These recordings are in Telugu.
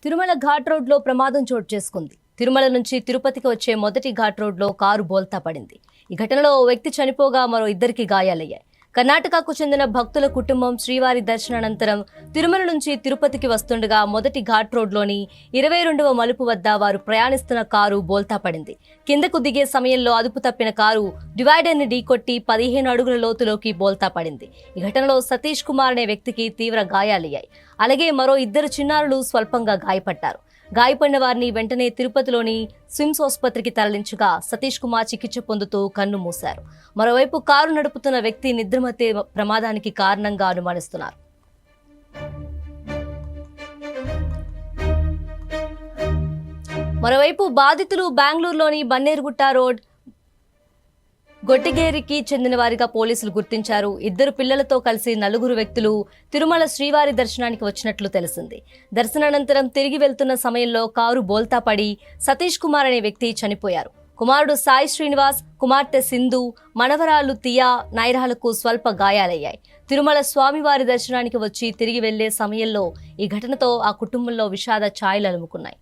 తిరుమల ఘాట్ రోడ్లో ప్రమాదం చోటు చేసుకుంది. తిరుమల నుంచి తిరుపతికి వచ్చే మొదటి ఘాట్ రోడ్లో కారు బోల్తా పడింది. ఈ ఘటనలో ఓ వ్యక్తి చనిపోగా మరో ఇద్దరికి గాయాలయ్యాయి. కర్ణాటకకు చెందిన భక్తుల కుటుంబం శ్రీవారి దర్శనానంతరం తిరుమల నుంచి తిరుపతికి వస్తుండగా మొదటి ఘాట్ రోడ్లోని 22వ మలుపు వద్ద వారు ప్రయాణిస్తున్న కారు బోల్తా పడింది. కిందకు దిగే సమయంలో అదుపు తప్పిన కారు డివైడర్ని ఢీకొట్టి 15 అడుగుల లోతులోకి బోల్తా పడింది. ఈ ఘటనలో సతీష్ కుమార్ అనే వ్యక్తికి తీవ్ర గాయాలయ్యాయి. అలాగే మరో ఇద్దరు చిన్నారులు స్వల్పంగా గాయపడ్డారు. గాయపడిన వారిని వెంటనే తిరుపతిలోని స్విమ్స్ ఆసుపత్రికి తరలించగా సతీష్ కుమార్ చికిత్స పొందుతూ కన్ను మూశారు. మరోవైపు కారు నడుపుతున్న వ్యక్తి నిద్రమత్తే ప్రమాదానికి కారణంగా అనుమానిస్తున్నారు. మరోవైపు బాధితులు బెంగళూరులోని బన్నేరుగుట్ట రోడ్ గొట్టిగేరికి చెందిన వారిగా పోలీసులు గుర్తించారు. ఇద్దరు పిల్లలతో కలిసి నలుగురు వ్యక్తులు తిరుమల శ్రీవారి దర్శనానికి వచ్చినట్లు తెలిసింది. దర్శనానంతరం తిరిగి వెళ్తున్న సమయంలో కారు బోల్తా పడి సతీష్ కుమార్ అనే వ్యక్తి చనిపోయారు. కుమారుడు సాయి శ్రీనివాస్, కుమార్తె సింధు, మనవరాలు తియా, నైరాలకు స్వల్ప గాయాలయ్యాయి. తిరుమల స్వామివారి దర్శనానికి వచ్చి తిరిగి వెళ్లే సమయంలో ఈ ఘటనతో ఆ కుటుంబంలో విషాద ఛాయలు అలుముకున్నాయి.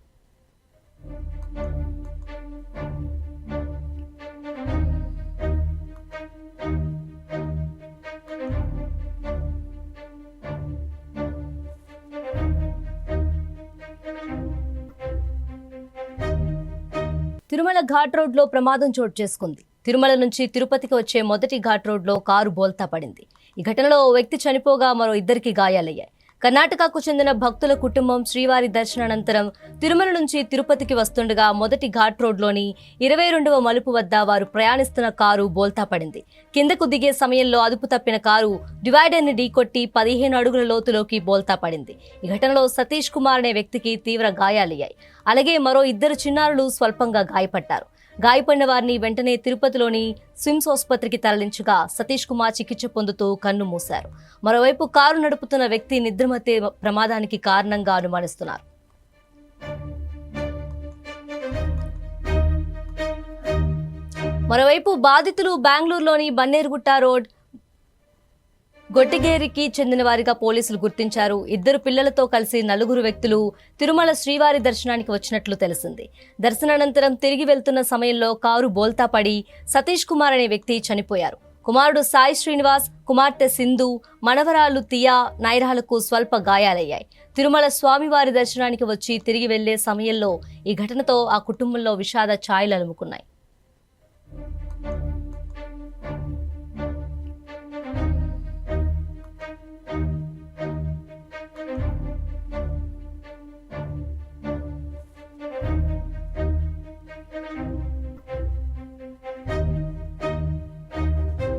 తిరుమల ఘాట్ రోడ్లో ప్రమాదం చోటు చేసుకుంది. తిరుమల నుంచి తిరుపతికి వచ్చే మొదటి ఘాట్ రోడ్లో కారు బోల్తా పడింది. ఈ ఘటనలో ఓ వ్యక్తి చనిపోగా మరో ఇద్దరికి గాయాలయ్యాయి. కర్ణాటకకు చెందిన భక్తుల కుటుంబం శ్రీవారి దర్శనానంతరం తిరుమల నుంచి తిరుపతికి వస్తుండగా మొదటి ఘాట్ రోడ్లోని 22వ మలుపు వద్ద వారు ప్రయాణిస్తున్న కారు బోల్తా పడింది. కిందకు దిగే సమయంలో అదుపు తప్పిన కారు డివైడర్ని ఢీకొట్టి 15 అడుగుల లోతులోకి బోల్తా పడింది. ఈ ఘటనలో సతీష్ కుమార్ అనే వ్యక్తికి తీవ్ర గాయాలయ్యాయి. అలాగే మరో ఇద్దరు చిన్నారులు స్వల్పంగా గాయపడ్డారు. గాయపడిన వారిని వెంటనే తిరుపతిలోని స్విమ్స్ ఆసుపత్రికి తరలించగా సతీష్ కుమార్ చికిత్స పొందుతూ కన్ను మూశారు. మరోవైపు కారు నడుపుతున్న వ్యక్తి నిద్రమత్తే ప్రమాదానికి కారణంగా అనుమానిస్తున్నారు. మరోవైపు బాధితులు బెంగళూరులోని బన్నేరుగుట్ట రోడ్ గొట్టిగేరికి చెందిన వారిగా పోలీసులు గుర్తించారు. ఇద్దరు పిల్లలతో కలిసి నలుగురు వ్యక్తులు తిరుమల శ్రీవారి దర్శనానికి వచ్చినట్లు తెలిసింది. దర్శనానంతరం తిరిగి వెళ్తున్న సమయంలో కారు బోల్తా పడి సతీష్ కుమార్ అనే వ్యక్తి చనిపోయారు. కుమారుడు సాయి శ్రీనివాస్, కుమార్తె సింధు, మనవరాలు తియా, నైరాలకు స్వల్ప గాయాలయ్యాయి. తిరుమల స్వామివారి దర్శనానికి వచ్చి తిరిగి వెళ్లే సమయంలో ఈ ఘటనతో ఆ కుటుంబంలో విషాద ఛాయలు అలుముకున్నాయి.